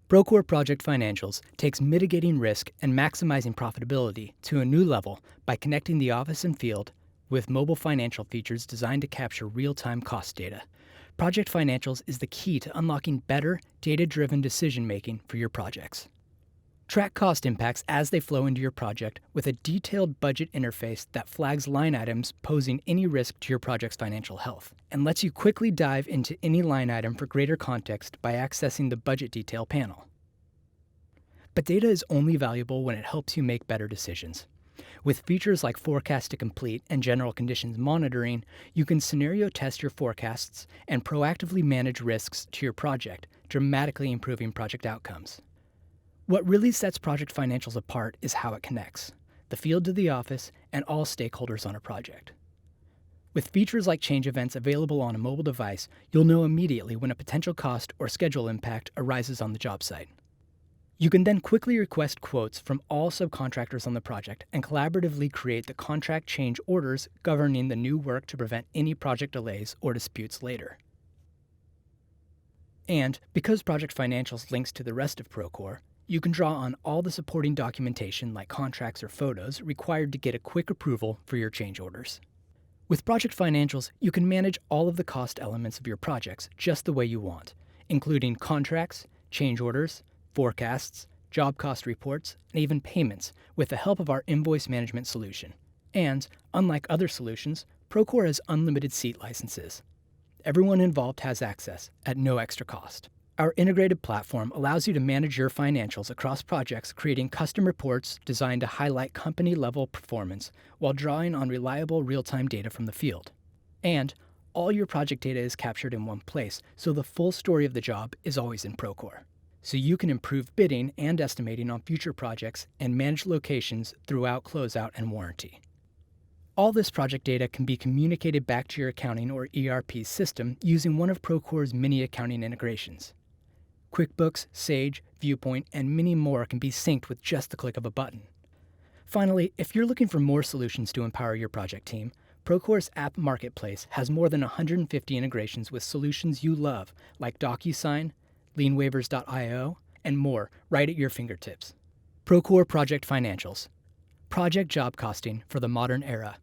Procore Project Financials takes mitigating risk and maximizing profitability to a new level by connecting the office and field with mobile financial features designed to capture real-time cost data. Project Financials is the key to unlocking better, data-driven decision-making for your projects. Track cost impacts as they flow into your project with a detailed budget interface that flags line items posing any risk to your project's financial health, and lets you quickly dive into any line item for greater context by accessing the budget detail panel. But data is only valuable when it helps you make better decisions. With features like Forecast to Complete and General Conditions Monitoring, you can scenario test your forecasts and proactively manage risks to your project, dramatically improving project outcomes. What really sets Project Financials apart is how it connects the field to the office and all stakeholders on a project. With features like change events available on a mobile device, you'll know immediately when a potential cost or schedule impact arises on the job site. You can then quickly request quotes from all subcontractors on the project and collaboratively create the contract change orders governing the new work to prevent any project delays or disputes later. And because Project Financials links to the rest of Procore, you can draw on all the supporting documentation like contracts or photos required to get a quick approval for your change orders. With Project Financials, you can manage all of the cost elements of your projects just the way you want, including contracts, change orders, forecasts, job cost reports, and even payments with the help of our invoice management solution. And, unlike other solutions, Procore has unlimited seat licenses. Everyone involved has access at no extra cost. Our integrated platform allows you to manage your financials across projects, creating custom reports designed to highlight company-level performance while drawing on reliable real-time data from the field. And all your project data is captured in one place, so the full story of the job is always in Procore. So you can improve bidding and estimating on future projects and manage locations throughout closeout and warranty. All this project data can be communicated back to your accounting or ERP system using one of Procore's many accounting integrations. Quickbooks, Sage, Viewpoint, and many more can be synced with just the click of a button. Finally, if you're looking for more solutions to empower your project team, Procore's app marketplace has more than 150 integrations with solutions you love, like DocuSign, lienwaivers.io, and more right at your fingertips. Procore Project Financials. Project job costing for the modern era.